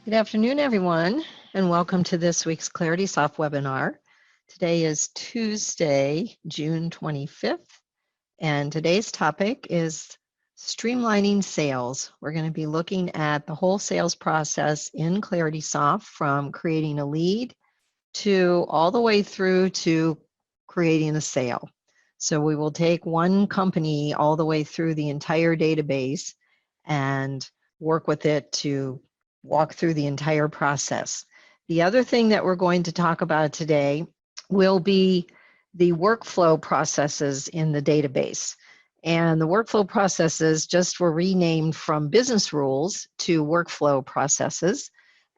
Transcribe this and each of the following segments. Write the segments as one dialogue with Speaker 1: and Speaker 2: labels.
Speaker 1: Good afternoon, everyone, and welcome to this week's ClaritySoft webinar. Today is Tuesday, June 25th, and today's topic is streamlining sales. We're going to be looking at the whole sales process in ClaritySoft, from creating a lead to all the way through to creating a sale. So we will take one company all the way through the entire database and work with it to walk through the entire process. The other thing that we're going to talk about today will be the workflow processes in the database. And the workflow processes just were renamed from business rules to workflow processes.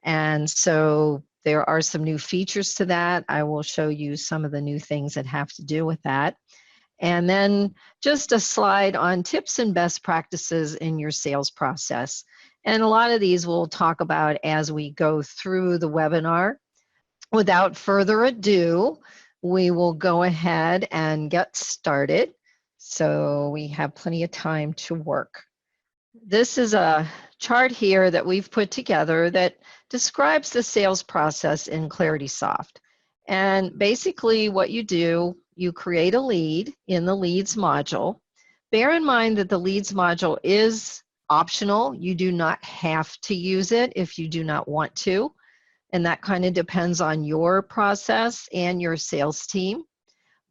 Speaker 1: And so there are some new features to that. I will show you some of the new things that have to do with that. And then just a slide on tips and best practices in your sales process. And a lot of these we'll talk about as we go through the webinar. Without further ado, we will go ahead and get started. So we have plenty of time to work. This is a chart here that we've put together that describes the sales process in ClaritySoft. And basically what you do, you create a lead in the leads module. Bear in mind that the leads module is optional. You do not have to use it if you do not want to. And that kind of depends on your process and your sales team.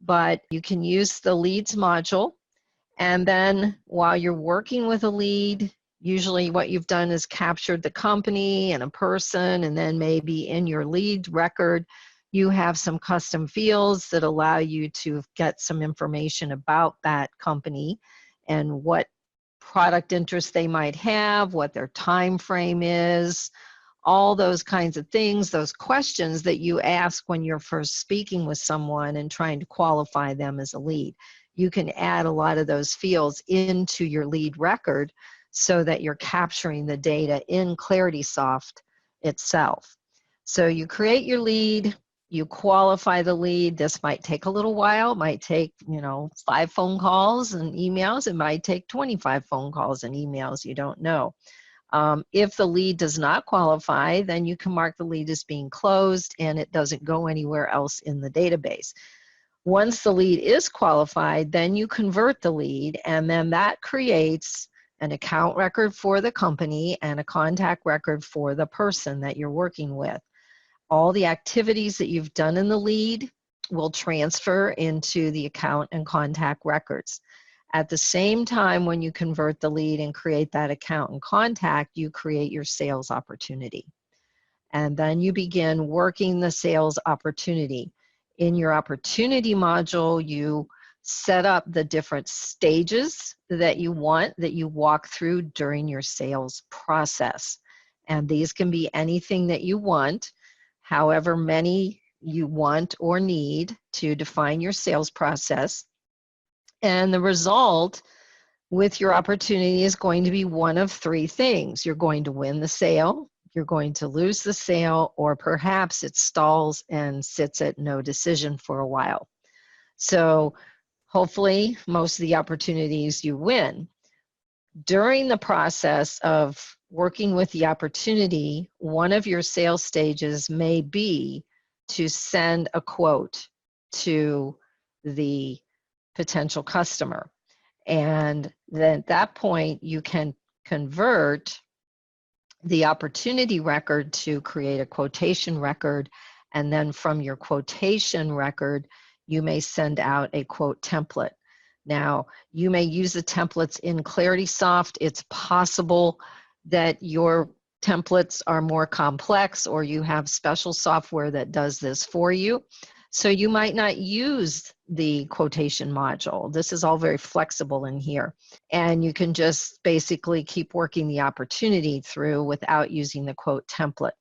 Speaker 1: But you can use the leads module. And then while you're working with a lead, usually what you've done is captured the company and a person, and then maybe in your lead record, you have some custom fields that allow you to get some information about that company and what product interest they might have, what their time frame is, all those kinds of things, those questions that you ask when you're first speaking with someone and trying to qualify them as a lead. You can add a lot of those fields into your lead record so that you're capturing the data in ClaritySoft itself. So you create your lead, you qualify the lead. This might take a little while. It might take, 5 phone calls and emails. It might take 25 phone calls and emails. You don't know. If the lead does not qualify, then you can mark the lead as being closed and it doesn't go anywhere else in the database. Once the lead is qualified, then you convert the lead, and then that creates an account record for the company and a contact record for the person that you're working with. All the activities that you've done in the lead will transfer into the account and contact records. At the same time, when you convert the lead and create that account and contact, you create your sales opportunity. And then you begin working the sales opportunity. In your opportunity module, you set up the different stages that you want, that you walk through during your sales process. And these can be anything that you want, however many you want or need to define your sales process. And the result with your opportunity is going to be one of 3 things. You're going to win the sale, you're going to lose the sale, or perhaps it stalls and sits at no decision for a while. So hopefully most of the opportunities you win. During the process of working with the opportunity, one of your sales stages may be to send a quote to the potential customer. And then at that point, you can convert the opportunity record to create a quotation record. And then from your quotation record, you may send out a quote template. Now, you may use the templates in ClaritySoft. It's possible that your templates are more complex or you have special software that does this for you. So you might not use the quotation module. This is all very flexible in here. And you can just basically keep working the opportunity through without using the quote template.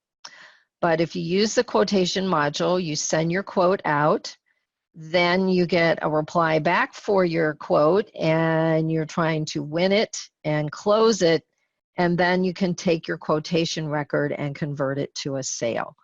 Speaker 1: But if you use the quotation module, you send your quote out, then you get a reply back for your quote and you're trying to win it and close it. And then you can take your quotation record and convert it to a sale.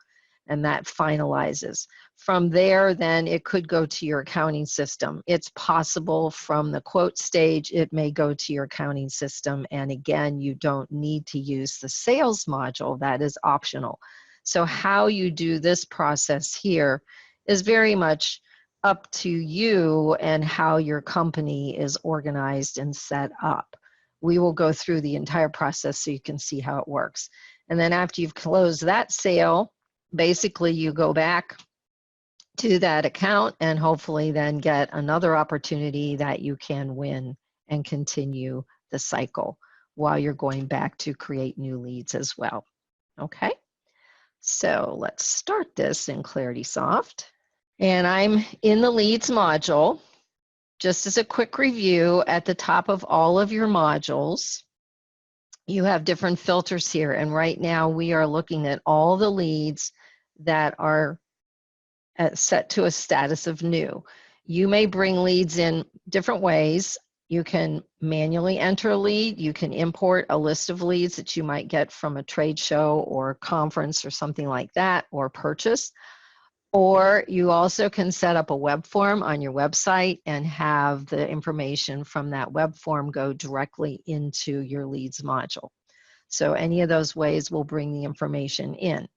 Speaker 1: And that finalizes. From there, then it could go to your accounting system. It's possible from the quote stage, it may go to your accounting system. And again, you don't need to use the sales module. That is optional. So how you do this process here is very much up to you and how your company is organized and set up. We will go through the entire process so you can see how it works. And then after you've closed that sale, basically you go back to that account and hopefully then get another opportunity that you can win and continue the cycle while you're going back to create new leads as well. Okay, so let's start this in ClaritySoft. And I'm in the leads module. Just as a quick review, at the top of all of your modules, you have different filters here. And right now we are looking at all the leads that are set to a status of new. You may bring leads in different ways. You can manually enter a lead. You can import a list of leads that you might get from a trade show or conference or something like that, or purchase. Or you also can set up a web form on your website and have the information from that web form go directly into your leads module. So any of those ways will bring the information in.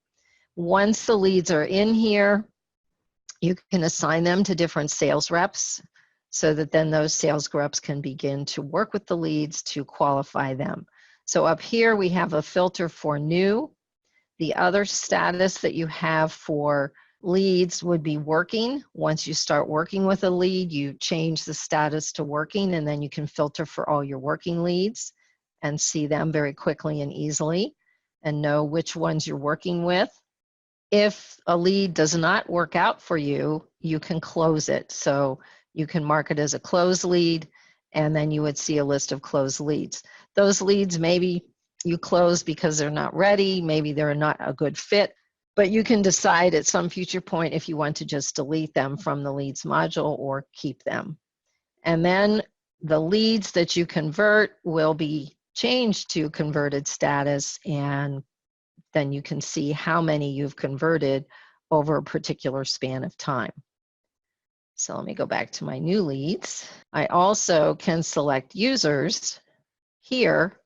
Speaker 1: Once the leads are in here, you can assign them to different sales reps so that then those sales reps can begin to work with the leads to qualify them. So up here we have a filter for new. The other status that you have for leads would be working. Once you start working with a lead, you change the status to working, and then you can filter for all your working leads and see them very quickly and easily and know which ones you're working with. If a lead does not work out for you, you can close it. So you can mark it as a closed lead, and then you would see a list of closed leads. Those leads maybe you close because they're not ready, maybe they're not a good fit, but you can decide at some future point if you want to just delete them from the leads module or keep them. And then the leads that you convert will be changed to converted status, and then you can see how many you've converted over a particular span of time. So let me go back to my new leads. I also can select users here.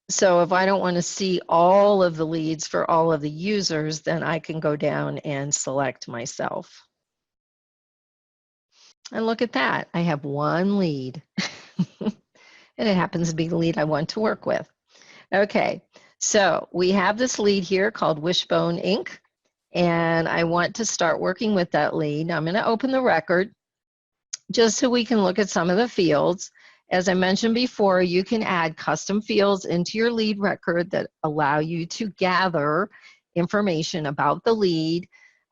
Speaker 1: So if I don't want to see all of the leads for all of the users, then I can go down and select myself. And look at that, I have one lead. And it happens to be the lead I want to work with. Okay, so we have this lead here called Wishbone Inc. And I want to start working with that lead. I'm going to open the record just so we can look at some of the fields. As I mentioned before, you can add custom fields into your lead record that allow you to gather information about the lead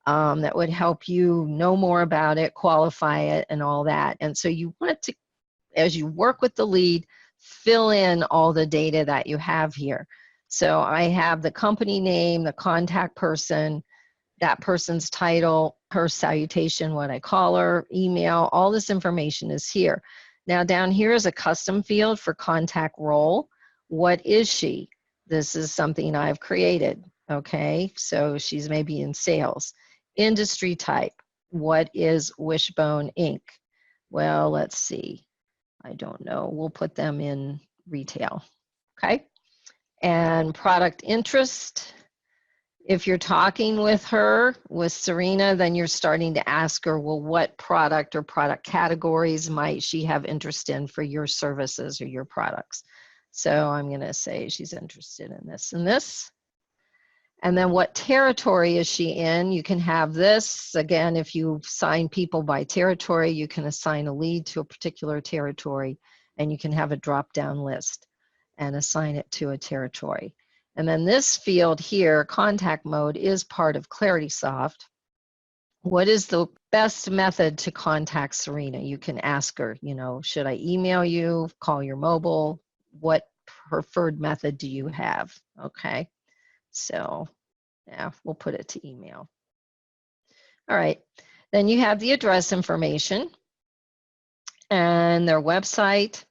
Speaker 1: that would help you know more about it, qualify it, and all that. And so you want to, as you work with the lead, fill in all the data that you have here. So I have the company name, the contact person, that person's title, her salutation, what I call her, email, all this information is here. Now down here is a custom field for contact role. What is she? This is something I've created, okay? So she's maybe in sales. Industry type, what is Wishbone Inc.? Well, let's see. I don't know, we'll put them in retail, okay? And product interest, if you're talking with her, with Serena, then you're starting to ask her, well, what product or product categories might she have interest in for your services or your products? So I'm gonna say she's interested in this and this. And then what territory is she in? You can have this. Again, if you assign people by territory, you can assign a lead to a particular territory, and you can have a drop-down list and assign it to a territory. And then this field here, contact mode, is part of ClaritySoft. What is the best method to contact Serena? You can ask her, you know, should I email you, call your mobile? What preferred method do you have? Okay. So yeah, we'll put it to email. All right, then you have the address information and their website.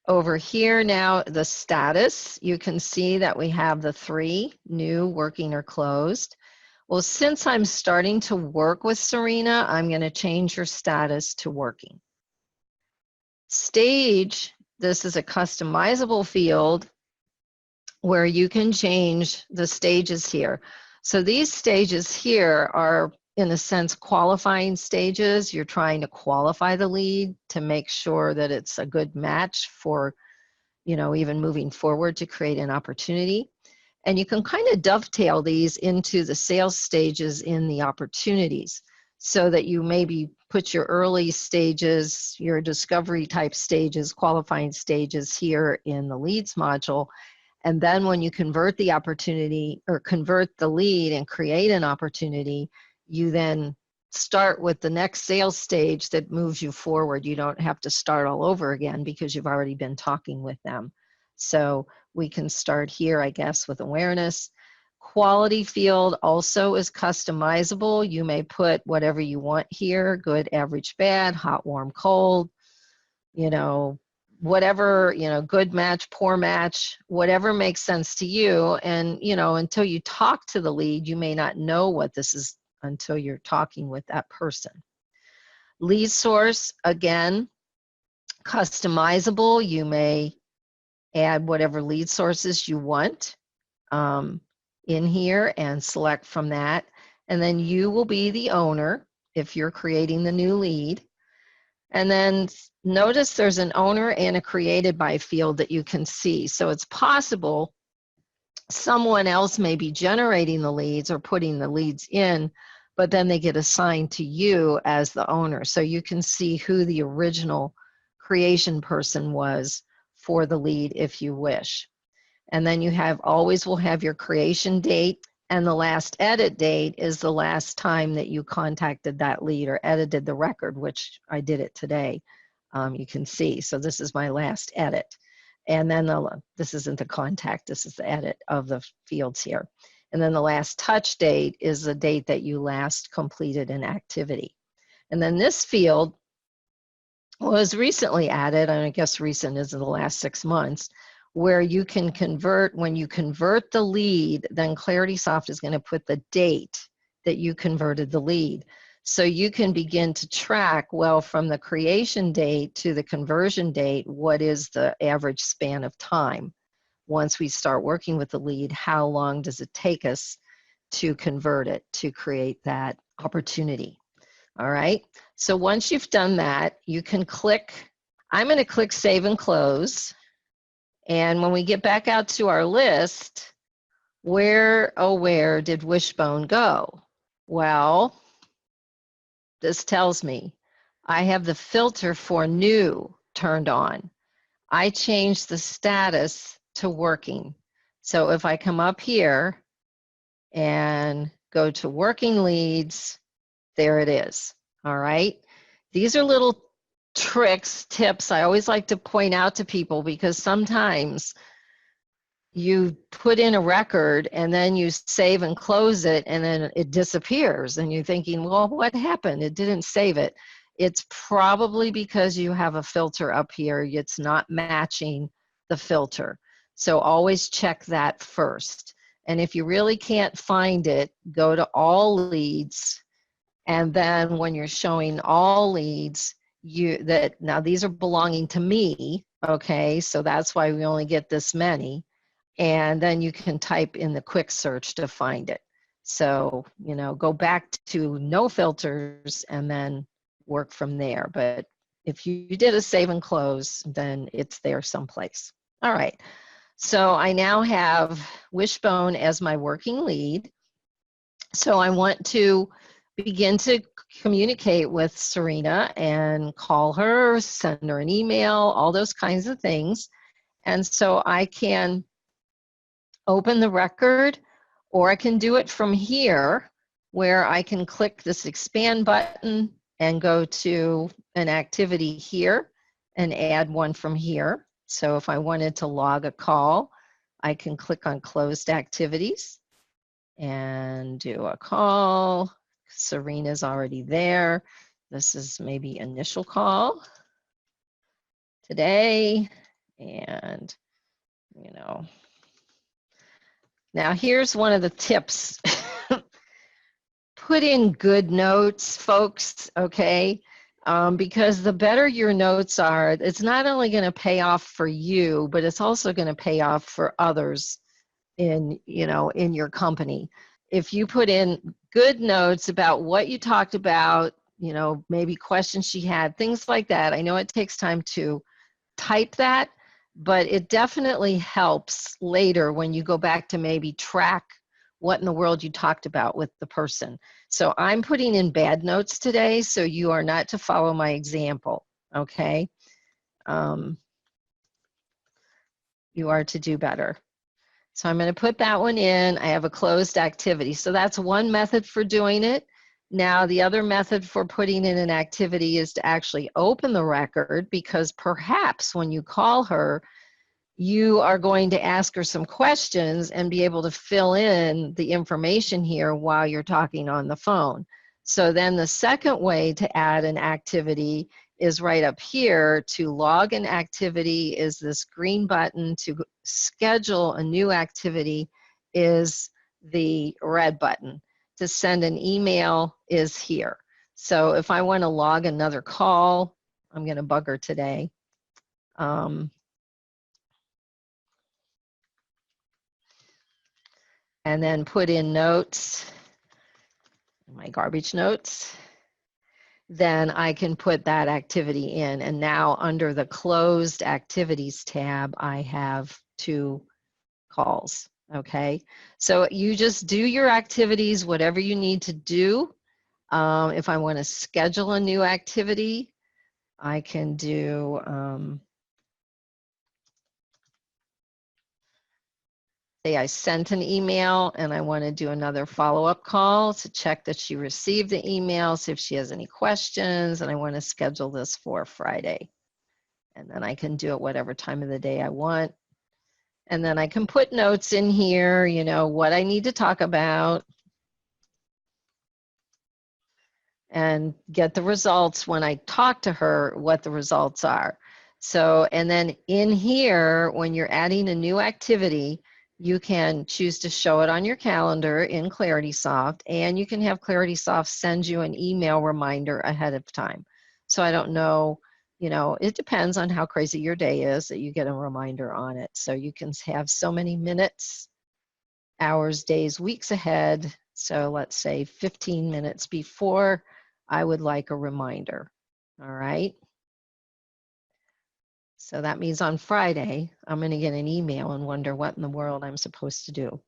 Speaker 1: Over here now, the status, you can see that we have the 3, new, working, or closed. Well, since I'm starting to work with Serena, I'm going to change your status to working. Stage, this is a customizable field where you can change the stages here. So these stages here are, in a sense, qualifying stages. You're trying to qualify the lead to make sure that it's a good match for, you know, even moving forward to create an opportunity. And you can kind of dovetail these into the sales stages in the opportunities, so that you maybe put your early stages, your discovery type stages, qualifying stages here in the leads module. And then when you convert the opportunity or convert the lead and create an opportunity, you then start with the next sales stage that moves you forward. You don't have to start all over again because you've already been talking with them. So we can start here, I guess, with awareness. Quality field also is customizable. You may put whatever you want here: good, average, bad, hot, warm, cold, you know, whatever, you know, good match, poor match, whatever makes sense to you. And, you know, until you talk to the lead, you may not know what this is until you're talking with that person. Lead source, again, customizable. You may add whatever lead sources you want in here and select from that. And then you will be the owner if you're creating the new lead. And then notice there's an owner and a created by field that you can see. So it's possible someone else may be generating the leads or putting the leads in, but then they get assigned to you as the owner. So you can see who the original creation person was for the lead if you wish. And then you always will have your creation date, and the last edit date is the last time that you contacted that lead or edited the record, which I did it today. You can see, so this is my last edit. And then this isn't the contact, this is the edit of the fields here. And then the last touch date is the date that you last completed an activity. And then this field was recently added, and I guess recent is in the last 6 months, where you can convert, when you convert the lead, then ClaritySoft is going to put the date that you converted the lead. So you can begin to track, well, from the creation date to the conversion date, what is the average span of time? Once we start working with the lead, how long does it take us to convert it, to create that opportunity? All right, so once you've done that, you can click, I'm going to click Save and Close. And when we get back out to our list, where, oh, where did Wishbone go? Well, this tells me I have the filter for new turned on. I changed the status to working. So if I come up here and go to working leads, there it is. All right. These are little tricks, tips I always like to point out to people, because sometimes you put in a record and then you save and close it and then it disappears and you're thinking, well, what happened? It didn't save it. It's probably because you have a filter up here. It's not matching the filter. So always check that first. And if you really can't find it, go to all leads. And then when you're showing all leads, now these are belonging to me, okay? So that's why we only get this many. And then you can type in the quick search to find it. So, you know, go back to no filters and then work from there. But if you did a save and close, then it's there someplace. All right. So I now have Wishbone as my working lead. So I want to begin to communicate with Serena and call her, send her an email, all those kinds of things. And so I can open the record, or I can do it from here where I can click this expand button and go to an activity here and add one from here. So if I wanted to log a call, I can click on closed activities and do a call. Serena's already there. This is maybe initial call today. And, you know, now here's one of the tips. put in good notes, folks, okay? Because the better your notes are, it's not only going to pay off for you, but it's also going to pay off for others in, you know, in your company. If you put in good notes about what you talked about, you know, maybe questions she had, things like that. I know it takes time to type that, but it definitely helps later when you go back to maybe track what in the world you talked about with the person. So I'm putting in bad notes today, so you are not to follow my example, okay? You are to do better. So I'm going to put that one in. I have a closed activity. So that's one method for doing it. Now, the other method for putting in an activity is to actually open the record, because perhaps when you call her, you are going to ask her some questions and be able to fill in the information here while you're talking on the phone. So then the second way to add an activity is right up here. To log an activity is this green button. To schedule a new activity is the red button. To send an email is here. So if I want to log another call, I'm going to bug her today. And then put in notes, my garbage notes, then I can put that activity in. And now under the closed activities tab, I have 2 calls, okay? So you just do your activities, whatever you need to do. If I want to schedule a new activity, I can do, say I sent an email and I want to do another follow-up call to check that she received the email, see if she has any questions, and I want to schedule this for Friday. And then I can do it whatever time of the day I want. And then I can put notes in here, you know, what I need to talk about, and get the results when I talk to her, what the results are. So, and then in here, when you're adding a new activity, you can choose to show it on your calendar in ClaritySoft, and you can have ClaritySoft send you an email reminder ahead of time. So I don't know, you know, it depends on how crazy your day is that you get a reminder on it. So you can have so many minutes, hours, days, weeks ahead. So let's say 15 minutes before, I would like a reminder. All right. So that means on Friday, I'm going to get an email and wonder what in the world I'm supposed to do.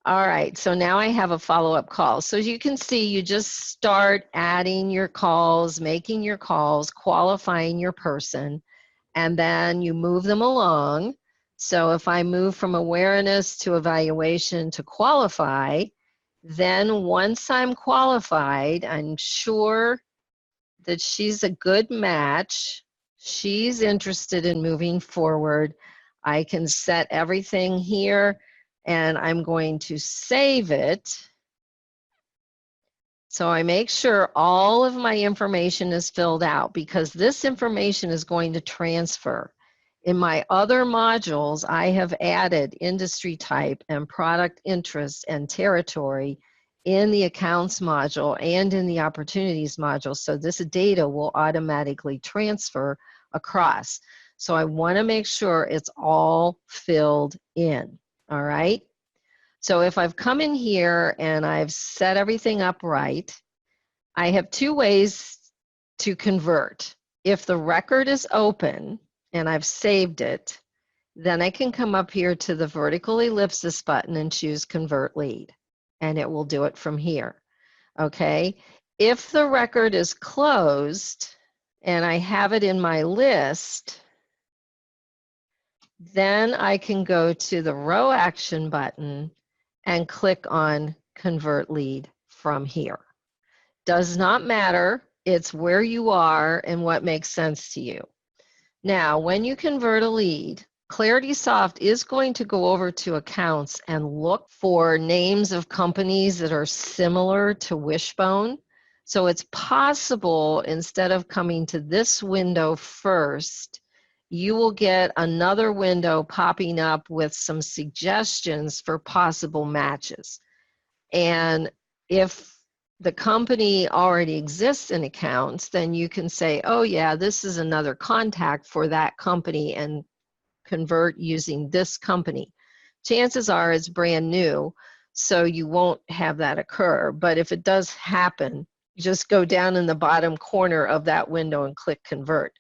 Speaker 1: All right, so now I have a follow-up call. So as you can see, you just start adding your calls, making your calls, qualifying your person, and then you move them along. So if I move from awareness to evaluation to qualify, then once I'm qualified, I'm sure that she's a good match. She's interested in moving forward. I can set everything here and I'm going to save it. So I make sure all of my information is filled out, because this information is going to transfer. In my other modules, I have added industry type and product interest and territory in the accounts module and in the opportunities module. So this data will automatically transfer across. So I want to make sure it's all filled in. All right. So if I've come in here and I've set everything up right, I have 2 ways to convert. If the record is open and I've saved it, then I can come up here to the vertical ellipsis button and choose Convert Lead, and it will do it from here. Okay. If the record is closed and I have it in my list, then I can go to the row action button and click on Convert Lead from here. Does not matter. It's where you are and what makes sense to you. Now, when you convert a lead, ClaritySoft is going to go over to accounts and look for names of companies that are similar to Wishbone. So it's possible, instead of coming to this window first, you will get another window popping up with some suggestions for possible matches. And if the company already exists in accounts, then you can say, oh yeah, this is another contact for that company and convert using this company. Chances are it's brand new, so you won't have that occur. But if it does happen, you just go down in the bottom corner of that window and click convert.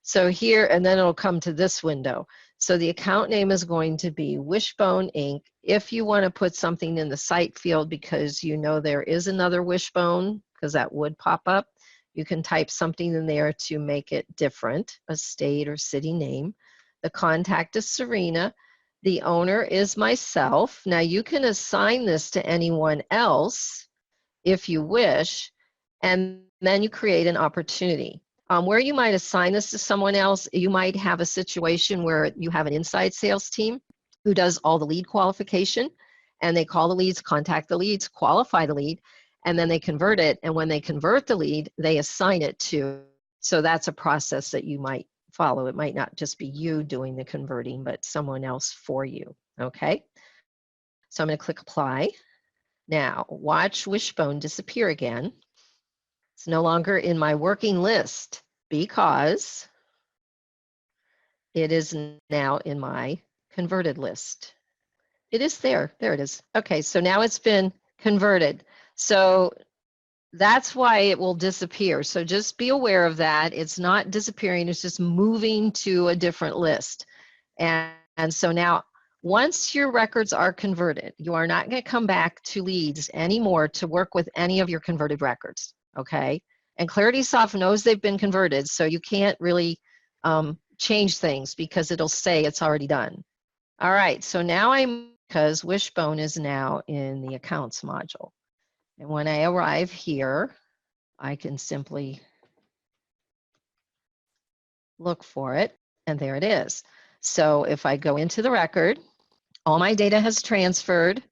Speaker 1: So here, and then it'll come to this window. So the account name is going to be Wishbone Inc. If you want to put something in the site field because you know there is another Wishbone, because that would pop up, you can type something in there to make it different, a state or city name. The contact is Serena. The owner is myself. Now you can assign this to anyone else if you wish, and then you create an opportunity. Where you might assign this to someone else, you might have a situation where you have an inside sales team who does all the lead qualification, and they call the leads, contact the leads, qualify the lead, and then they convert it. And when they convert the lead, they assign it to. So that's a process that you might follow. It might not just be you doing the converting, but someone else for you. Okay. So I'm going to click apply. Now watch Wishbone disappear again. It's no longer in my working list because it is now in my converted list. It is there. There it is. Okay, so now it's been converted. So that's why it will disappear. So just be aware of that. It's not disappearing. It's just moving to a different list. And so now, once your records are converted, you are not going to come back to leads anymore to work with any of your converted records. Okay. And ClaritySoft knows they've been converted, so you can't really change things because it'll say it's already done. All right, so now because Wishbone is now in the accounts module. And when I arrive here, I can simply look for it, and there it is. So if I go into the record, all my data has transferred,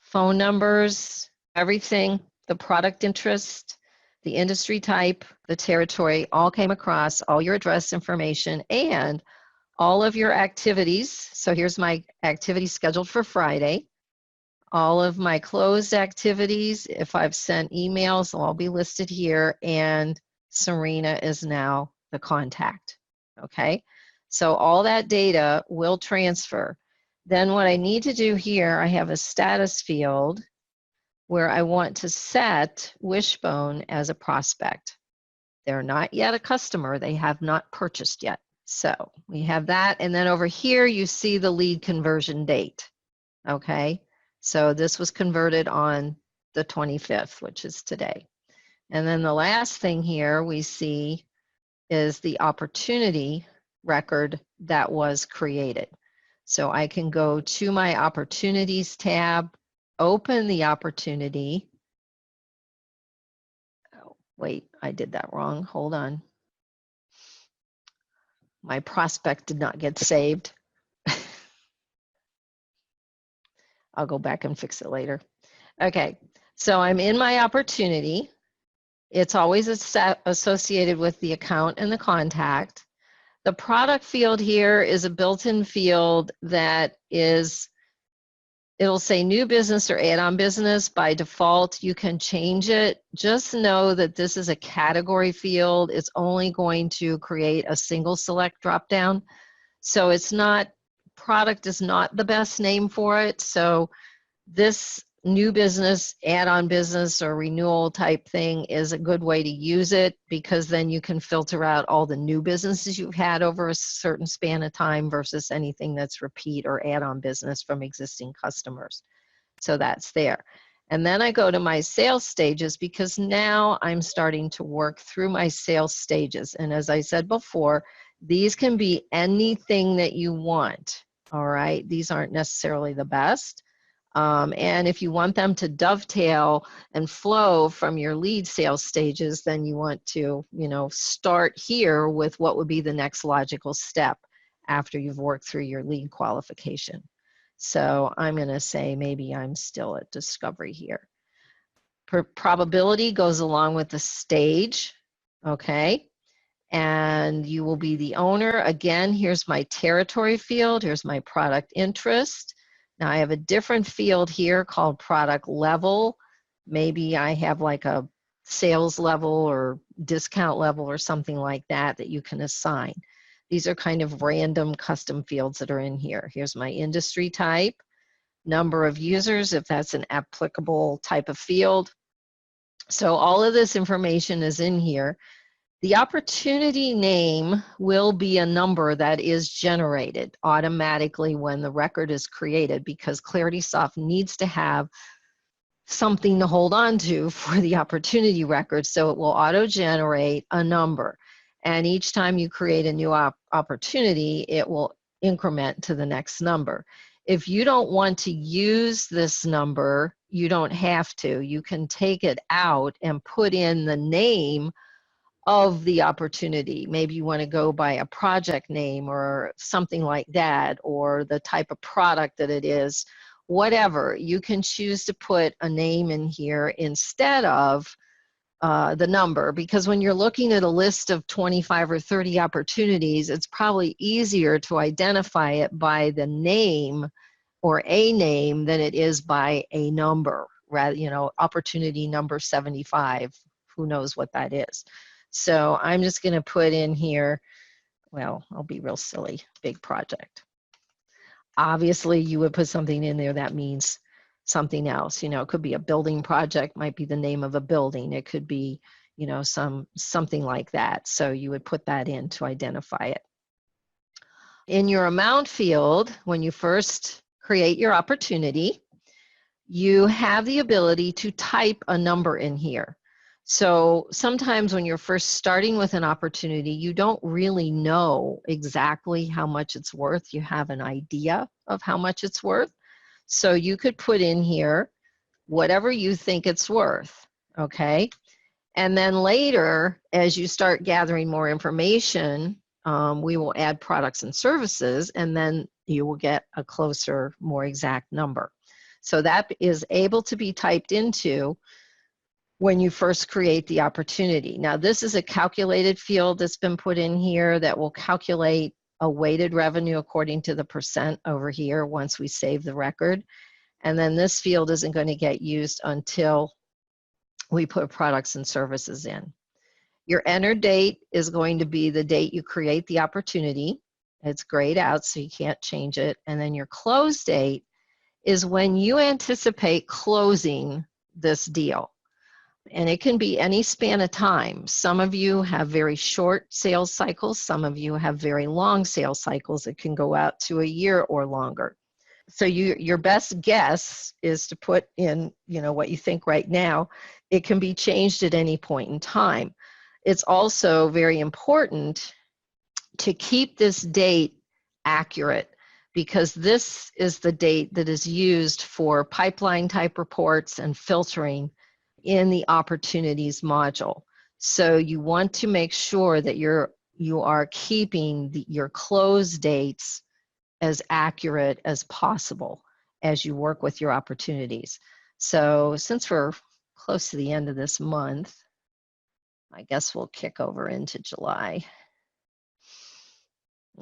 Speaker 1: phone numbers, everything, the product interest, the industry type, the territory, all came across, all your address information, and all of your activities. So here's my activity scheduled for Friday. All of my closed activities, if I've sent emails, they'll all be listed here, and Serena is now the contact, okay? So all that data will transfer. Then what I need to do here, I have a status field where I want to set Wishbone as a prospect. They're not yet a customer. They have not purchased yet. So we have that. And then over here, you see the lead conversion date. Okay. So this was converted on the 25th, which is today. And then the last thing here we see is the opportunity record that was created. So I can go to my opportunities tab, open the opportunity. Oh, wait, I did that wrong. Hold on. My prospect did not get saved. I'll go back and fix it later. Okay, so I'm in my opportunity. It's always associated with the account and the contact. The product field here is a built-in field that is, it'll say new business or add-on business. By default, you can change it. Just know that this is a category field. It's only going to create a single select dropdown. So it's not, product is not the best name for it. So this new business, add-on business, or renewal type thing is a good way to use it, because then you can filter out all the new businesses you've had over a certain span of time versus anything that's repeat or add-on business from existing customers. So that's there. And then I go to my sales stages, because now I'm starting to work through my sales stages. And as I said before, these can be anything that you want. All right, these aren't necessarily the best. And if you want them to dovetail and flow from your lead sales stages, then you want to, start here with what would be the next logical step after you've worked through your lead qualification. So I'm going to say maybe I'm still at discovery here. Probability goes along with the stage, okay? And you will be the owner. Again, here's my territory field. Here's my product interest. Now I have a different field here called product level. Maybe I have like a sales level or discount level or something like that that you can assign. These are kind of random custom fields that are in here. Here's my industry type, number of users, if that's an applicable type of field. So all of this information is in here. The opportunity name will be a number that is generated automatically when the record is created, because ClaritySoft needs to have something to hold on to for the opportunity record. So it will auto-generate a number. And each time you create a new opportunity, it will increment to the next number. If you don't want to use this number, you don't have to. You can take it out and put in the name of the opportunity. Maybe you want to go by a project name or something like that, or the type of product that it is. Whatever, you can choose to put a name in here instead of the number, because when you're looking at a list of 25 or 30 opportunities, it's probably easier to identify it by the name or a name than it is by a number. Rather, you know, opportunity number 75, who knows what that is. So I'm just going to put in here, well, I'll be real silly, big project. Obviously, you would put something in there that means something else. You know, it could be a building project, might be the name of a building. It could be, you know, something like that. So you would put that in to identify it. In your amount field, when you first create your opportunity, you have the ability to type a number in here. So sometimes when you're first starting with an opportunity, you don't really know exactly how much it's worth. You have an idea of how much it's worth. So you could put in here whatever you think it's worth, okay? And then later, as you start gathering more information, we will add products and services, and then you will get a closer, more exact number. So that is able to be typed into when you first create the opportunity. Now, this is a calculated field that's been put in here that will calculate a weighted revenue according to the percent over here once we save the record. And then this field isn't going to get used until we put products and services in. Your enter date is going to be the date you create the opportunity. It's grayed out, so you can't change it. And then your close date is when you anticipate closing this deal. And it can be any span of time. Some of you have very short sales cycles. Some of you have very long sales cycles that can go out to a year or longer. So your best guess is to put in, you know, what you think right now. It can be changed at any point in time. It's also very important to keep this date accurate, because this is the date that is used for pipeline type reports and filtering in the opportunities module. So you want to make sure that you are keeping your close dates as accurate as possible as you work with your opportunities. So since we're close to the end of this month, I guess we'll kick over into July.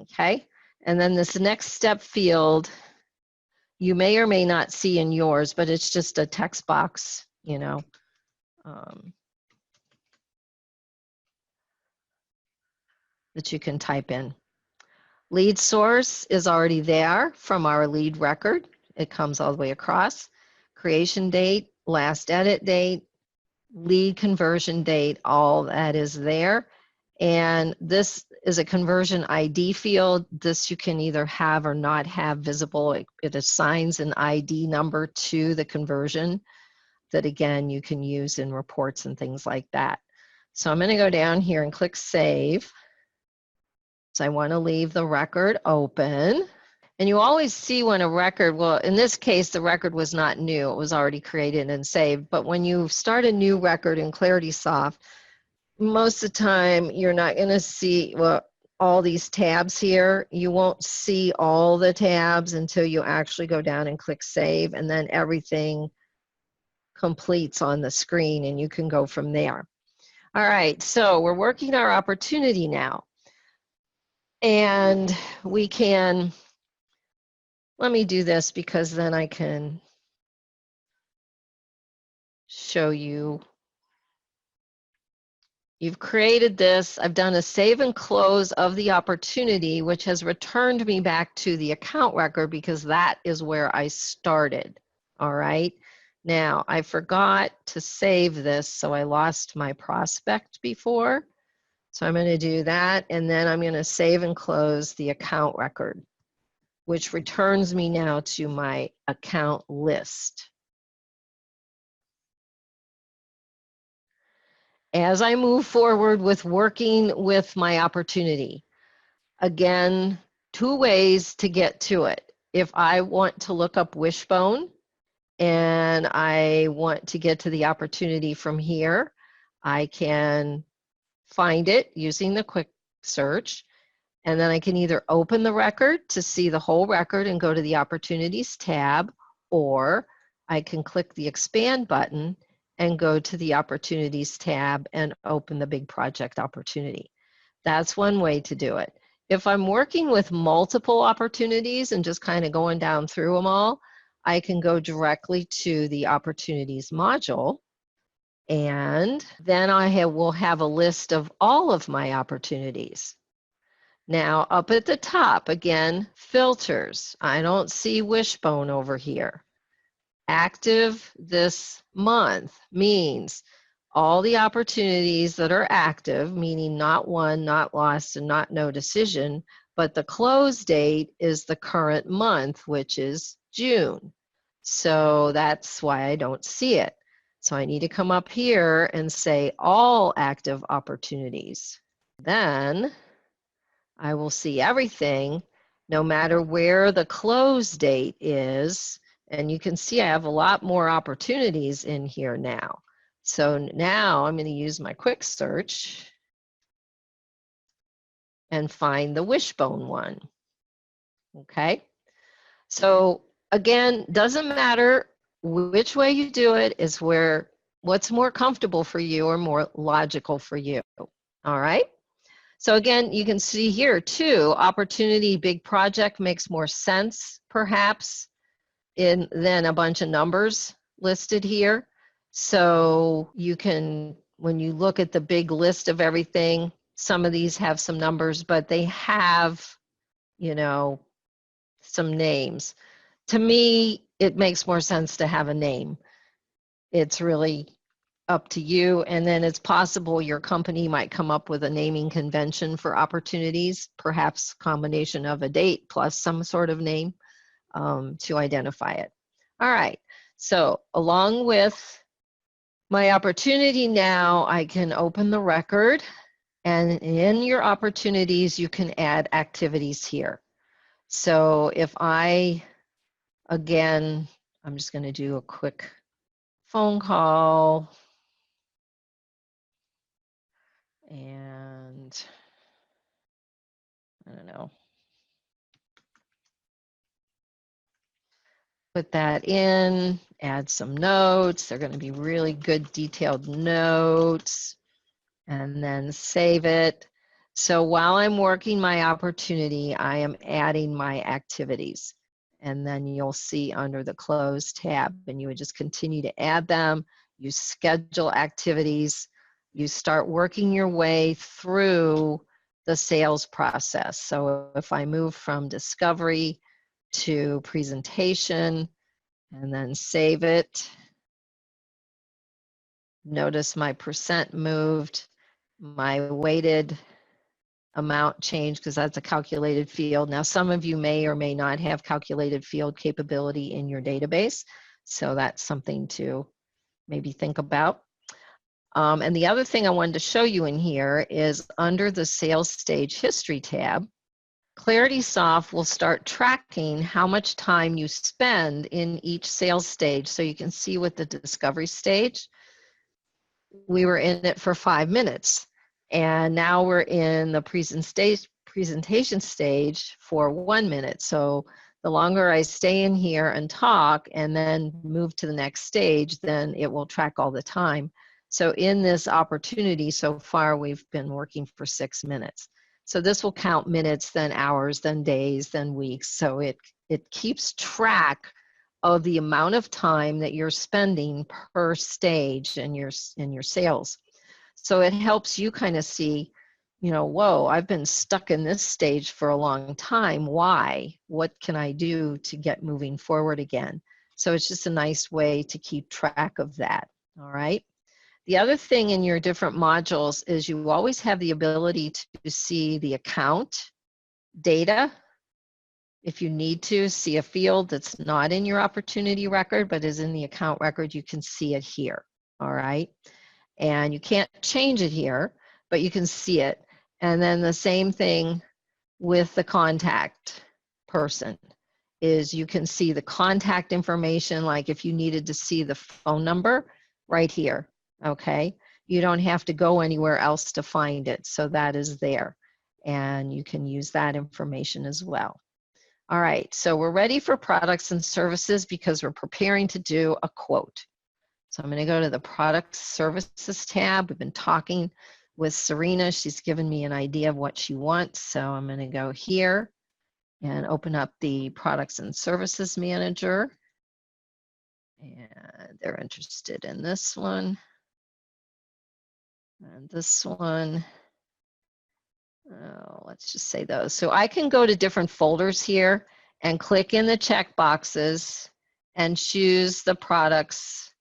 Speaker 1: Okay, and then this next step field, you may or may not see in yours, but it's just a text box, you know. That you can type in. Lead source is already there from our lead record. It comes all the way across. Creation date, last edit date, lead conversion date, all that is there. And this is a conversion ID field. This you can either have or not have visible. It assigns an ID number to the conversion that, again, you can use in reports and things like that. So I'm going to go down here and click Save. So I want to leave the record open. And you always see when a record, well, in this case, the record was not new. It was already created and saved. But when you start a new record in ClaritySoft, most of the time, you're not going to see, well, all these tabs here. You won't see all the tabs until you actually go down and click Save, and then everything completes on the screen, and you can go from there. All right, so we're working our opportunity now. And we can, let me do this because then I can show you. You've created this. I've done a save and close of the opportunity, which has returned me back to the account record because that is where I started. All right. Now, I forgot to save this, so I lost my prospect before. So I'm going to do that, and then I'm going to save and close the account record, which returns me now to my account list. As I move forward with working with my opportunity, again, 2 ways to get to it. If I want to look up Wishbone and I want to get to the opportunity from here, I can find it using the quick search. And then I can either open the record to see the whole record and go to the Opportunities tab, or I can click the Expand button and go to the Opportunities tab and open the big project opportunity. That's one way to do it. If I'm working with multiple opportunities and just kind of going down through them all, I can go directly to the Opportunities module, and then I will have a list of all of my opportunities. Now, up at the top, again, filters. I don't see Wishbone over here. Active this month means all the opportunities that are active, meaning not won, not lost, and not no decision, but the close date is the current month, which is June. So that's why I don't see it. So I need to come up here and say all active opportunities. Then I will see everything, no matter where the close date is. And you can see I have a lot more opportunities in here now. So now I'm going to use my quick search and find the Wishbone one. Okay. So again, doesn't matter which way you do it, is where what's more comfortable for you or more logical for you. All right. So again, you can see here too, opportunity big project makes more sense perhaps than a bunch of numbers listed here. So you can, when you look at the big list of everything, some of these have some numbers, but they have, you know, some names. To me, it makes more sense to have a name. It's really up to you. And then it's possible your company might come up with a naming convention for opportunities, perhaps combination of a date plus some sort of name to identify it. All right, so along with my opportunity now, I can open the record, and in your opportunities, you can add activities here. So if I, again, I'm just going to do a quick phone call. And I don't know, put that in, add some notes. They're going to be really good detailed notes, and then save it. So while I'm working my opportunity, I am adding my activities. And then you'll see under the Close tab, and you would just continue to add them. You schedule activities. You start working your way through the sales process. So if I move from discovery to presentation and then save it, notice my percent moved, my weighted amount changed because that's a calculated field. Now, some of you may or may not have calculated field capability in your database, so that's something to maybe think about. And the other thing I wanted to show you in here is under the Sales Stage History tab, ClaritySoft will start tracking how much time you spend in each sales stage. So you can see with the discovery stage, we were in it for 5 minutes. And now we're in the presentation stage for 1 minute. So the longer I stay in here and talk and then move to the next stage, then it will track all the time. So in this opportunity so far, we've been working for 6 minutes. So this will count minutes, then hours, then days, then weeks. So it keeps track of the amount of time that you're spending per stage in your sales. So it helps you kind of see, you know, whoa, I've been stuck in this stage for a long time. Why? What can I do to get moving forward again? So it's just a nice way to keep track of that. All right. The other thing in your different modules is you always have the ability to see the account data. If you need to see a field that's not in your opportunity record but is in the account record, you can see it here. All right. And you can't change it here, but you can see it. And then the same thing with the contact person is you can see the contact information, like if you needed to see the phone number right here, okay? You don't have to go anywhere else to find it, so that is there. And you can use that information as well. All right, so we're ready for products and services because we're preparing to do a quote. So I'm going to go to the Products Services tab. We've been talking with Serena. She's given me an idea of what she wants. So I'm going to go here and open up the Products and Services Manager. And they're interested in this one. And this one. Oh, let's just say those. So I can go to different folders here and click in the check boxes and choose the products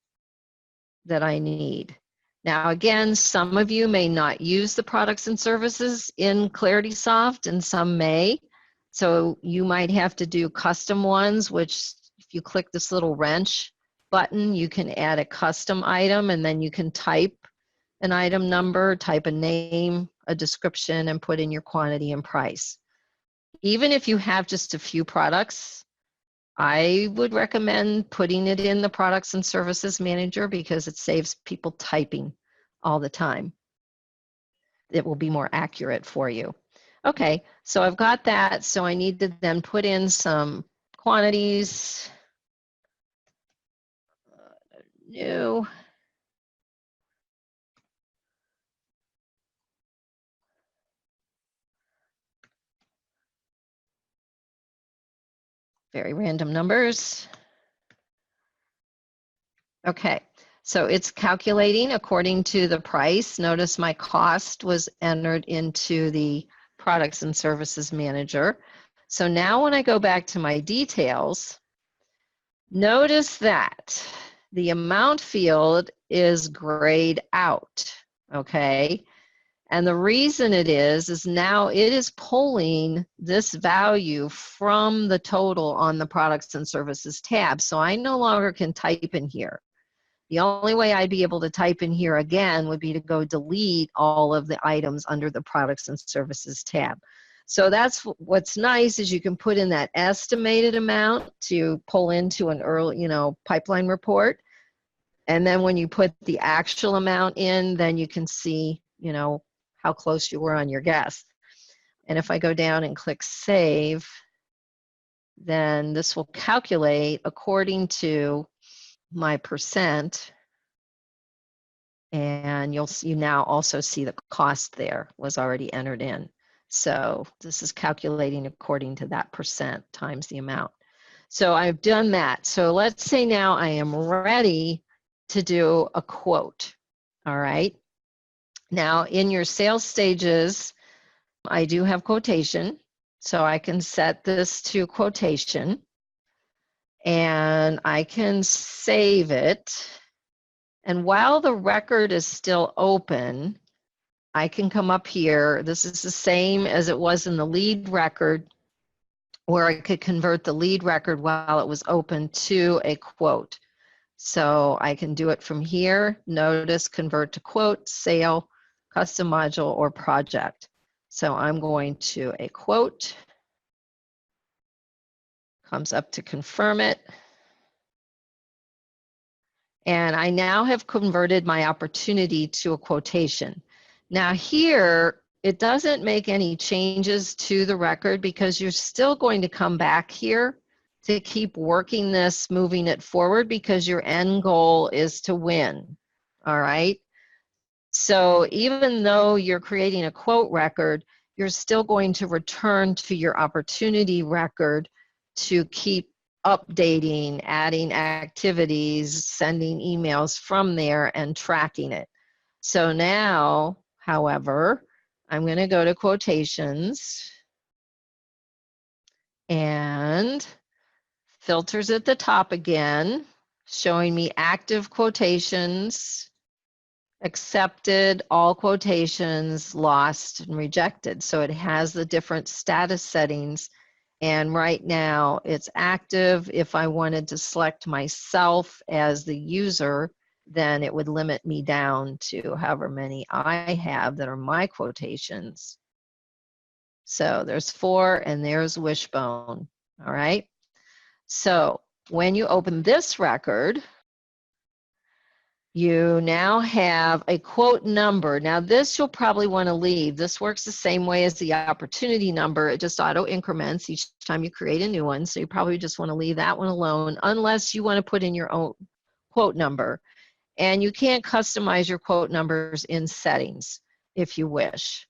Speaker 1: that I need. Now, again, some of you may not use the products and services in ClaritySoft and some may. So you might have to do custom ones, which if you click this little wrench button, you can add a custom item and then you can type an item number, type a name, a description, and put in your quantity and price. Even if you have just a few products, I would recommend putting it in the Products and Services Manager because it saves people typing all the time. It will be more accurate for you. Okay, so I've got that. So I need to then put in some quantities. New. Very random numbers. Okay, so it's calculating according to the price. Notice my cost was entered into the Products and Services Manager. So now when I go back to my details, notice that the amount field is grayed out, okay? And the reason it is now it is pulling this value from the total on the Products and Services tab. So I no longer can type in here. The only way I'd be able to type in here again would be to go delete all of the items under the Products and Services tab. So that's what's nice is you can put in that estimated amount to pull into an early, pipeline report. And then when you put the actual amount in, then you can see, how close you were on your guess. And if I go down and click Save, then this will calculate according to my percent, and you now also see the cost there was already entered in. So this is calculating according to that percent times the amount. So I've done that. So let's say now I am ready to do a quote. All right. Now in your sales stages, I do have quotation. So I can set this to quotation. And I can save it. And while the record is still open, I can come up here. This is the same as it was in the lead record, where I could convert the lead record while it was open to a quote. So I can do it from here. Notice convert to quote, sale, custom module, or project. So I'm going to a quote. Comes up to confirm it. And I now have converted my opportunity to a quotation. Now here, it doesn't make any changes to the record because you're still going to come back here to keep working this, moving it forward, because your end goal is to win, all right? So even though you're creating a quote record, you're still going to return to your opportunity record to keep updating, adding activities, sending emails from there, and tracking it. So now, however, I'm going to go to quotations and filters at the top again, showing me active quotations, accepted, all quotations, lost, and rejected. So it has the different status settings. And right now it's active. If I wanted to select myself as the user, then it would limit me down to however many I have that are my quotations. So there's 4 and there's Wishbone. All right. So when you open this record, you now have a quote number. Now this you'll probably want to leave. This works the same way as the opportunity number. It just auto increments each time you create a new one. So you probably just want to leave that one alone unless you want to put in your own quote number. And you can customize your quote numbers in settings if you wish.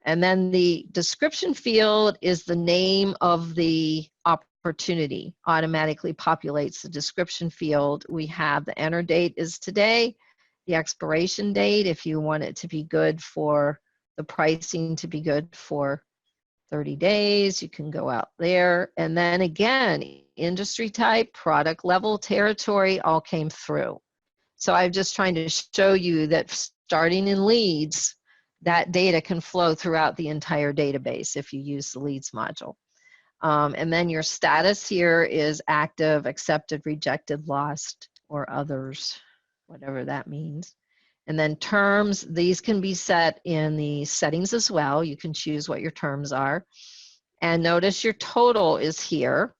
Speaker 1: And then the description field is the name of the opportunity. Automatically populates the description field. We have the enter date is today, the expiration date if you want it to be good for the pricing to be good for 30 days, you can go out there. And then again, industry type, product level, territory all came through. So I'm just trying to show you that starting in leads, that data can flow throughout the entire database if you use the leads module. And then your status here is active, accepted, rejected, lost, or others, whatever that means. And then terms, these can be set in the settings as well. You can choose what your terms are. And notice your total is here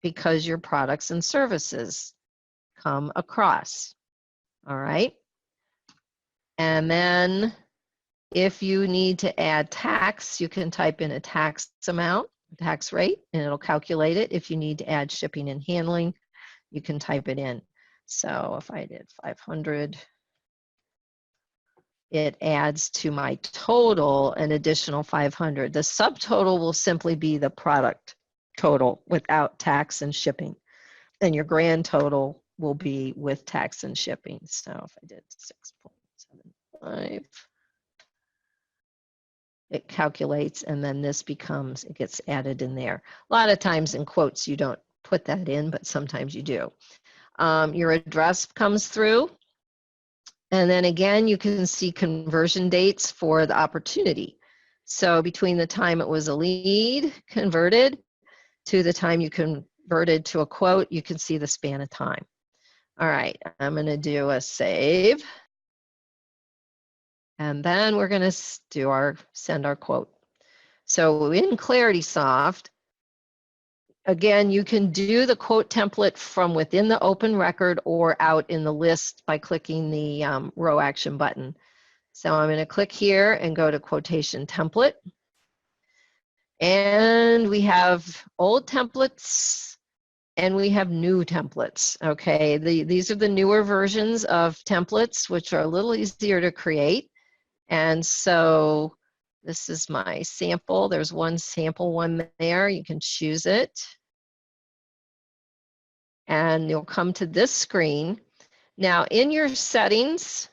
Speaker 1: because your products and services come across. All right. And then if you need to add tax, you can type in a tax amount, tax rate, and it'll calculate it. If you need to add shipping and handling, you can type it in. So if I did 500, it adds to my total an additional 500. The subtotal will simply be the product total without tax and shipping. And your grand total will be with tax and shipping. So if I did 6.75, it calculates, and then this becomes, it gets added in there. A lot of times in quotes, you don't put that in, but sometimes you do. Your address comes through. And then again, you can see conversion dates for the opportunity. So between the time it was a lead converted to the time you converted to a quote, you can see the span of time. All right, I'm going to do a save. And then we're going to do send our quote. So in ClaritySoft, again, you can do the quote template from within the open record or out in the list by clicking the row action button. So I'm going to click here and go to quotation template. And we have old templates and we have new templates. Okay, these are the newer versions of templates, which are a little easier to create. And so this is my sample. There's one sample one there. You can choose it. And you'll come to this screen. Now in your settings,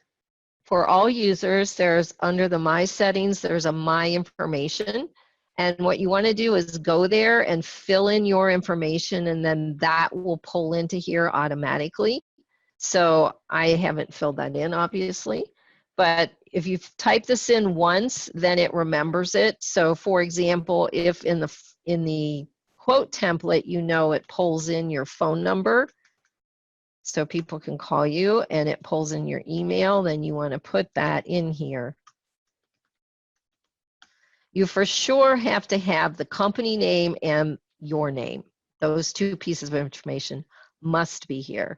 Speaker 1: for all users, there's under the My Settings, there's a My Information. And what you want to do is go there and fill in your information, and then that will pull into here automatically. So I haven't filled that in, obviously. But if you type this in once, then it remembers it. So for example, if in the quote template, you know it pulls in your phone number, so people can call you, and it pulls in your email, then you want to put that in here. You for sure have to have the company name and your name. Those two pieces of information must be here,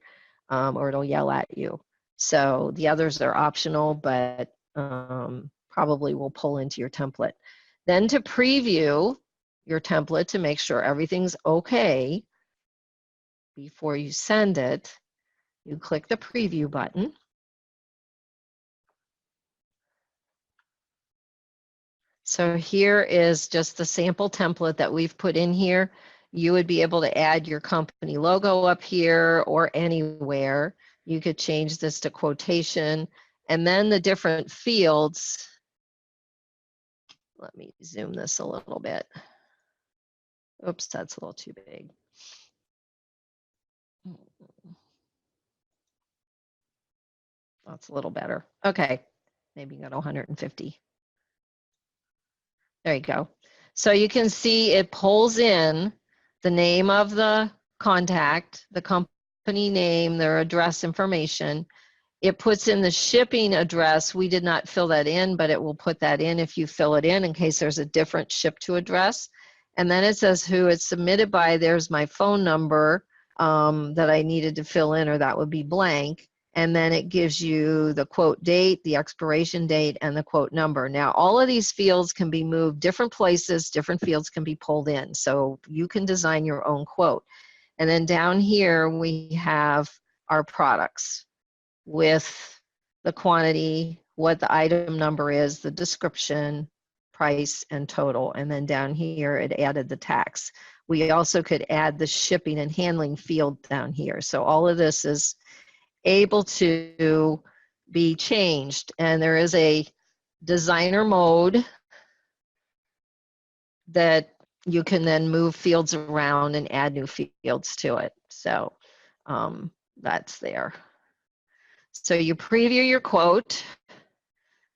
Speaker 1: or it'll yell at you. So the others are optional, but probably will pull into your template. Then to preview your template to make sure everything's okay before you send it, you click the preview button. So here is just the sample template that we've put in here. you would be able to add your company logo up here or anywhere. You could change this to quotation, and then the different fields. Let me zoom this a little bit. Oops, that's a little too big. That's a little better. Okay, maybe go to 150. There you go. So you can see it pulls in the name of the contact, the company name, their address information. It puts in the shipping address. We did not fill that in, but it will put that in if you fill it in case there's a different ship to address. And then it says who it's submitted by. There's my phone number that I needed to fill in, or that would be blank. And then it gives you the quote date, the expiration date, and the quote number. Now, all of these fields can be moved different places, different fields can be pulled in. So you can design your own quote. And then down here, we have our products with the quantity, what the item number is, the description, price, and total. And then down here, it added the tax. We also could add the shipping and handling field down here. So all of this is able to be changed. And there is a designer mode that you can then move fields around and add new fields to it. So that's there. So you preview your quote,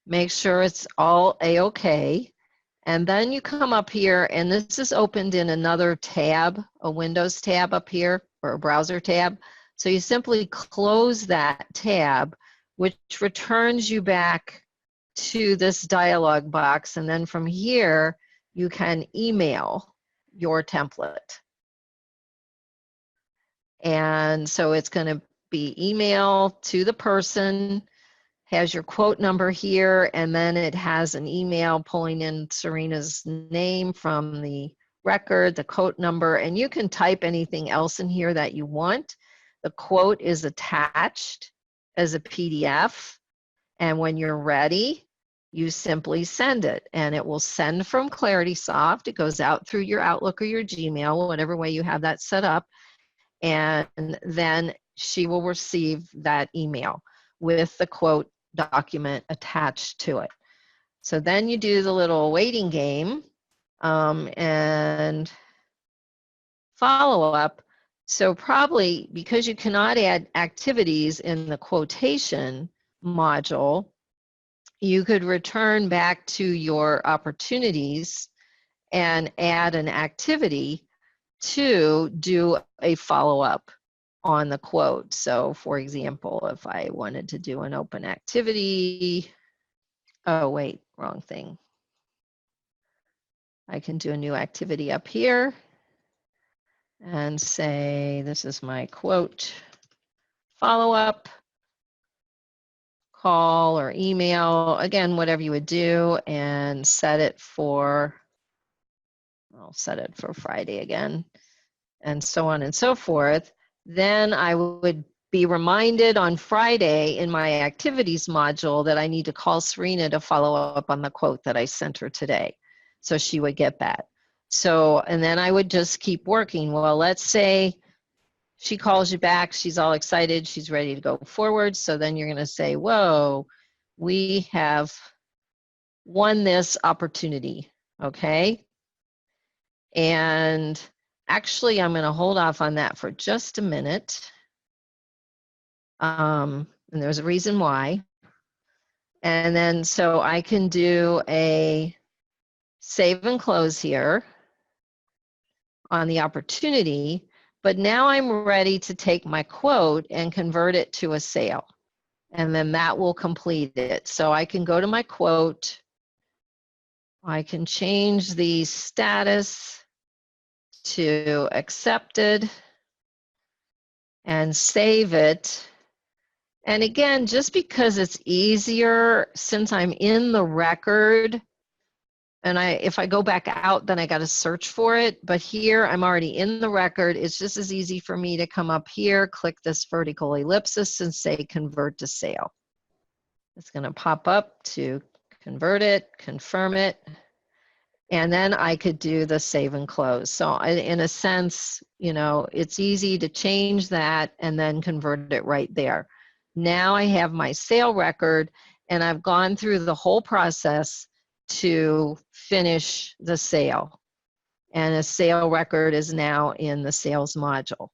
Speaker 1: make sure it's all A-OK, and then you come up here, and this is opened in another tab, a Windows tab up here, or a browser tab. So you simply close that tab, which returns you back to this dialog box, and then from here, you can email your template. And so it's going to be email to the person, has your quote number here, and then it has an email pulling in Serena's name from the record, the quote number, and you can type anything else in here that you want. The quote is attached as a PDF, and when you're ready, you simply send it, and it will send from ClaritySoft. It goes out through your Outlook or your Gmail, whatever way you have that set up, and then she will receive that email with the quote document attached to it. So then you do the little waiting game and follow up. So probably because you cannot add activities in the quotation module, you could return back to your opportunities and add an activity to do a follow-up on the quote. So for example, if I wanted to do an open activity, oh wait, wrong thing. I can do a new activity up here and say, this is my quote follow-up call or email, again, whatever you would do, and set it for, I'll set it for Friday again, and so on and so forth. Then I would be reminded on Friday in my activities module that I need to call Serena to follow up on the quote that I sent her today. So she would get that. So, and then I would just keep working. Well, let's say she calls you back, she's all excited, she's ready to go forward. So then you're gonna say, whoa, we have won this opportunity, okay? And actually, I'm gonna hold off on that for just a minute. And there's a reason why. And then so I can do a save and close here on the opportunity, but now I'm ready to take my quote and convert it to a sale. And then that will complete it. So I can go to my quote, I can change the status to accepted and save it. And again, just because it's easier, since I'm in the record, and if I go back out, then I got to search for it. But here, I'm already in the record. It's just as easy for me to come up here, click this vertical ellipsis, and say convert to sale. It's going to pop up to convert it, confirm it. And then I could do the save and close. So in a sense, you know, it's easy to change that and then convert it right there. Now I have my sale record, and I've gone through the whole process to finish the sale. And a sale record is now in the sales module.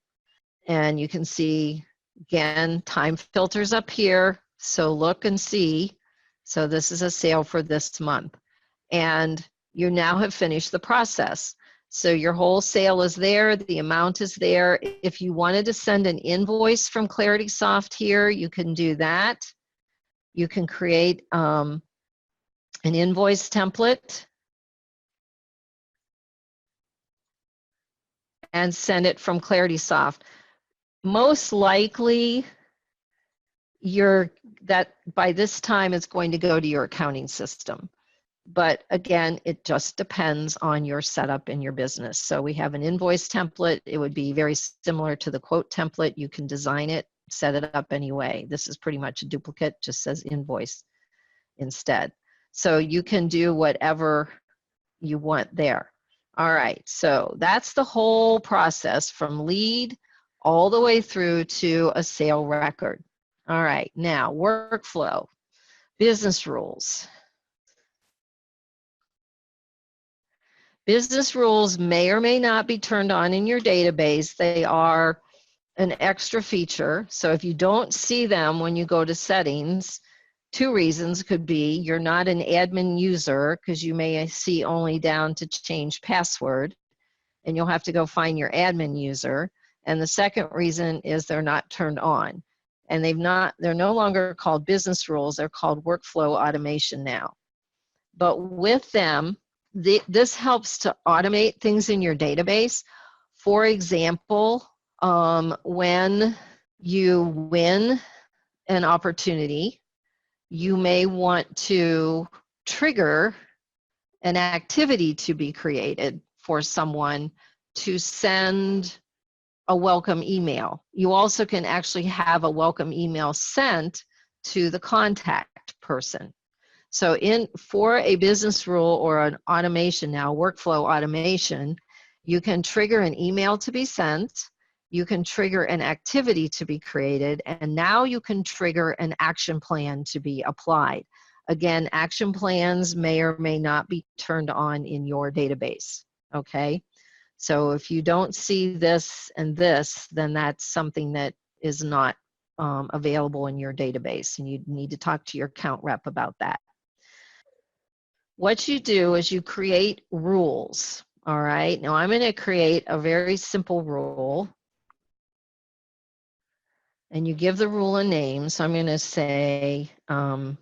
Speaker 1: And you can see, again, time filters up here. So look and see. So this is a sale for this month. And you now have finished the process. So your whole sale is there, the amount is there. If you wanted to send an invoice from ClaritySoft here, you can do that. You can create an invoice template and send it from ClaritySoft. Most likely, that by this time it's going to go to your accounting system. But again, it just depends on your setup in your business. So we have an invoice template. It would be very similar to the quote template. You can design it, set it up anyway. This is pretty much a duplicate, just says invoice instead. So you can do whatever you want there. All right, so that's the whole process from lead all the way through to a sale record. All right, now workflow, business rules. Business rules may or may not be turned on in your database. They are an extra feature. So if you don't see them when you go to settings, two reasons could be you're not an admin user, because you may see only down to change password, and you'll have to go find your admin user. And the second reason is they're not turned on. And they're no longer called business rules, they're called workflow automation now. But with them, this helps to automate things in your database. For example, when you win an opportunity, you may want to trigger an activity to be created for someone to send a welcome email. You also can actually have a welcome email sent to the contact person. So for a business rule or an automation now, workflow automation, you can trigger an email to be sent, you can trigger an activity to be created, and now you can trigger an action plan to be applied. Again, action plans may or may not be turned on in your database, okay? So if you don't see this and this, then that's something that is not available in your database, and you need to talk to your account rep about that. What you do is you create rules, all right? Now I'm going to create a very simple rule, and you give the rule a name. So I'm going to say, I'll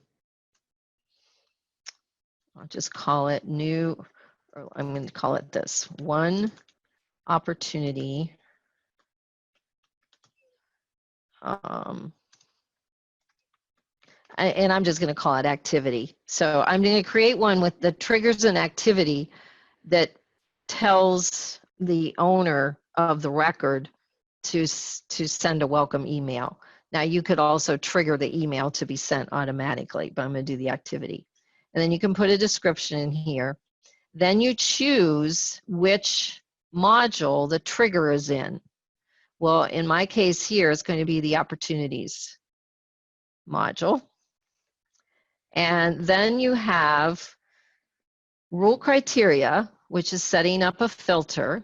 Speaker 1: just call it new, or I'm going to call it this, one opportunity and I'm just going to call it activity. So I'm going to create one with the triggers an activity that tells the owner of the record to send a welcome email. Now you could also trigger the email to be sent automatically, but I'm going to do the activity. And then you can put a description in here. Then you choose which module the trigger is in. Well, in my case here, it's going to be the opportunities module. And then you have rule criteria, which is setting up a filter.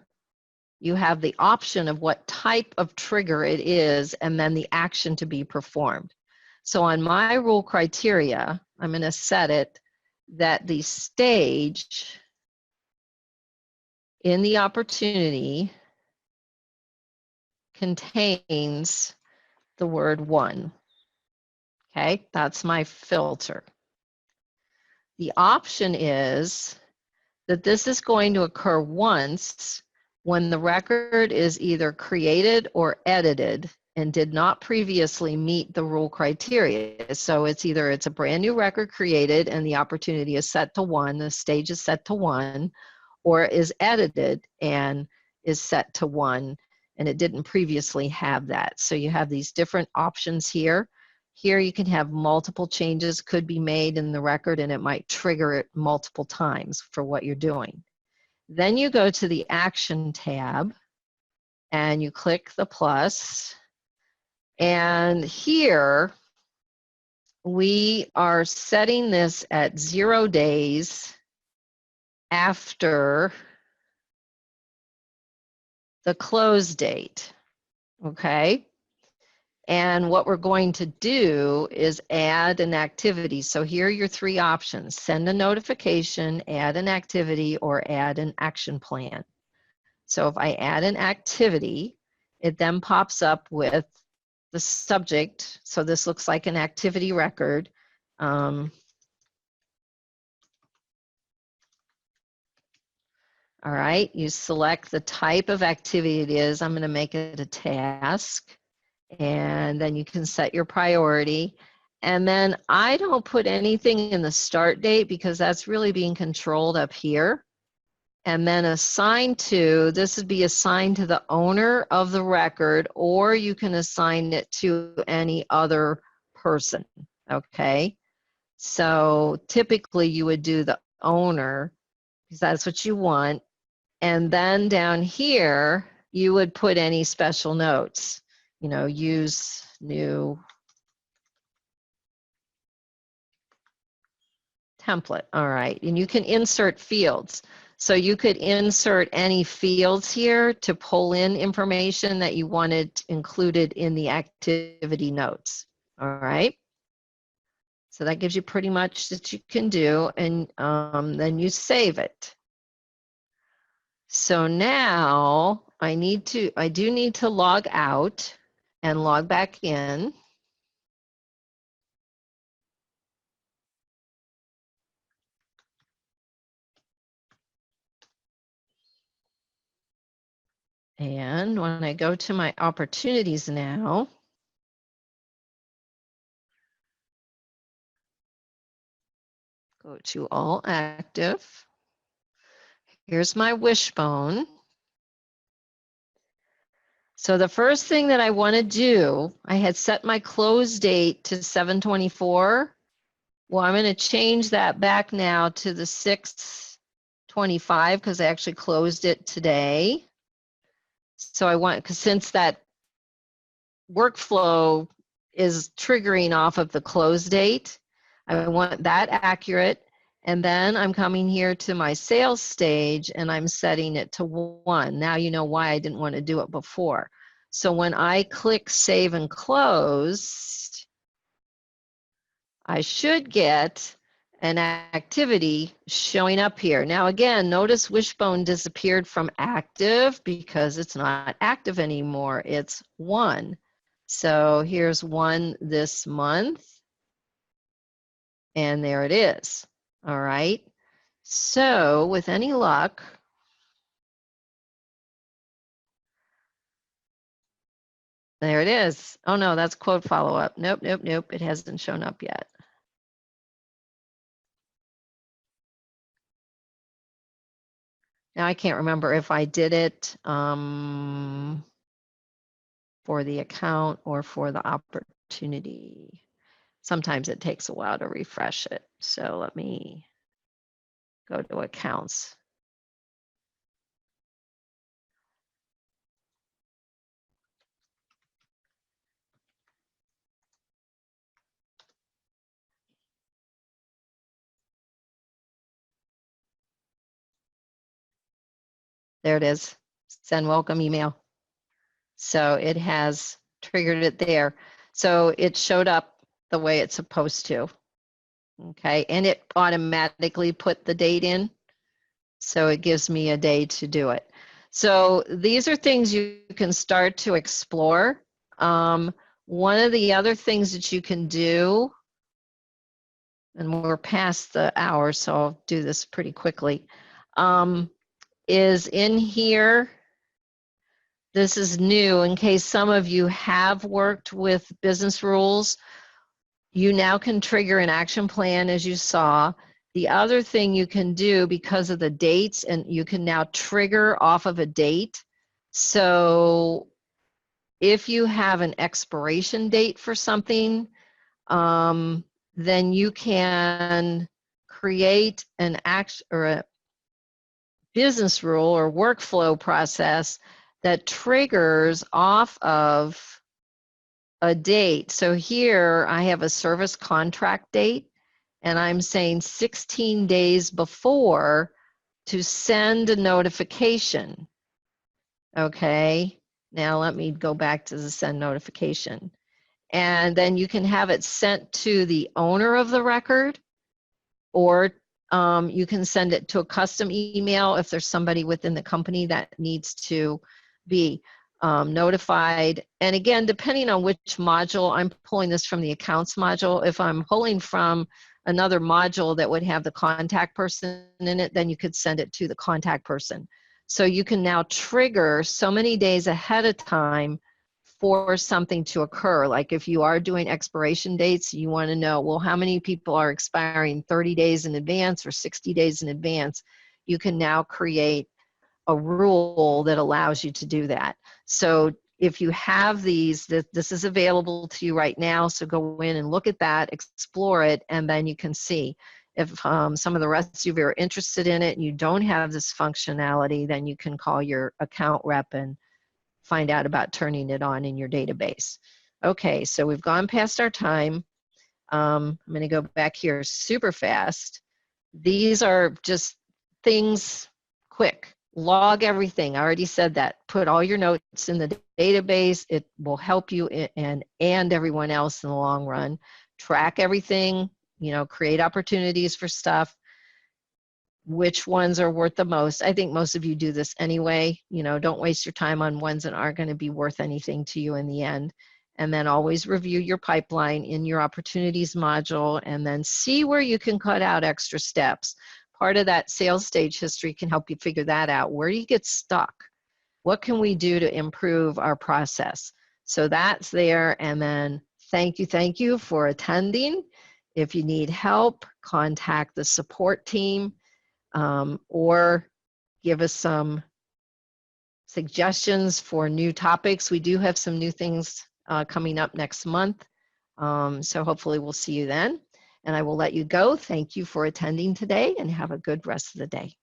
Speaker 1: You have the option of what type of trigger it is, and then the action to be performed. So on my rule criteria, I'm going to set it that the stage in the opportunity contains the word one. Okay, that's my filter. The option is that this is going to occur once when the record is either created or edited and did not previously meet the rule criteria. So it's either it's a brand new record created and the opportunity is set to 1, the stage is set to 1, or is edited and is set to 1 and it didn't previously have that. So you have these different options here. Here you can have multiple changes could be made in the record, and it might trigger it multiple times for what you're doing. Then you go to the Action tab, and you click the plus. And here, we are setting this at 0 days after the close date, okay? And what we're going to do is add an activity. So here are your three options: send a notification, add an activity, or add an action plan. So if I add an activity, it then pops up with the subject. So this looks like an activity record. All right, you select the type of activity it is. I'm going to make it a task. And then you can set your priority. And then I don't put anything in the start date because that's really being controlled up here. And then assign to, this would be assigned to the owner of the record, or you can assign it to any other person, okay? So typically you would do the owner because that's what you want. And then down here, you would put any special notes, you know, use new template. All right, and you can insert fields. So you could insert any fields here to pull in information that you wanted included in the activity notes. All right. So that gives you pretty much that you can do, and then you save it. So now I do need to log out and log back in. And when I go to my opportunities now, go to all active. Here's my wishbone. So the first thing that I want to do, I had set my close date to 7/24. Well, I'm going to change that back now to the 6/25 because I actually closed it today. So I want, because since that workflow is triggering off of the close date, I want that accurate. And then I'm coming here to my sales stage and I'm setting it to 1. Now you know why I didn't want to do it before. So when I click save and close, I should get an activity showing up here. Now again, notice Wishbone disappeared from active because it's not active anymore. It's 1. So here's 1 this month. And there it is. All right. So with any luck, there it is. Oh no, that's quote follow-up. Nope, nope, nope. It hasn't shown up yet. Now I can't remember if I did it for the account or for the opportunity. Sometimes it takes a while to refresh it. So let me go to accounts. There it is. Send welcome email. So it has triggered it there. So it showed up the way it's supposed to. Okay, and it automatically put the date in. So it gives me a day to do it. So these are things you can start to explore. One of the other things that you can do, and we're past the hour, so I'll do this pretty quickly, is in here. This is new in case some of you have worked with business rules. You now can trigger an action plan, as you saw. The other thing you can do because of the dates, and you can now trigger off of a date. So if you have an expiration date for something, then you can create an action or a business rule or workflow process that triggers off of a date. So here I have a service contract date, and I'm saying 16 days before to send a notification. Okay, now let me go back to the send notification. And then you can have it sent to the owner of the record, or you can send it to a custom email if there's somebody within the company that needs to be notified. And again, depending on which module, I'm pulling this from the accounts module. If I'm pulling from another module that would have the contact person in it, then you could send it to the contact person. So you can now trigger so many days ahead of time for something to occur. Like if you are doing expiration dates, you want to know, well, how many people are expiring 30 days in advance or 60 days in advance? You can now create a rule that allows you to do that. So if you have these, this is available to you right now, so go in and look at that, explore it, and then you can see. If some of the rest of you are interested in it and you don't have this functionality, then you can call your account rep and find out about turning it on in your database. Okay, so we've gone past our time. I'm going to go back here super fast. These are just things quick. Log everything. I already said that. Put all your notes in the database. It will help you and everyone else in the long run. Track everything, you know, create opportunities for stuff. Which ones are worth the most? I think most of you do this anyway. You know, don't waste your time on ones that aren't going to be worth anything to you in the end. And then always review your pipeline in your opportunities module, and then see where you can cut out extra steps. Part of that sales stage history can help you figure that out. Where do you get stuck? What can we do to improve our process? So that's there. And then thank you for attending. If you need help, contact the support team. Or give us some suggestions for new topics. We do have some new things coming up next month. So hopefully we'll see you then. And I will let you go. Thank you for attending today, and have a good rest of the day.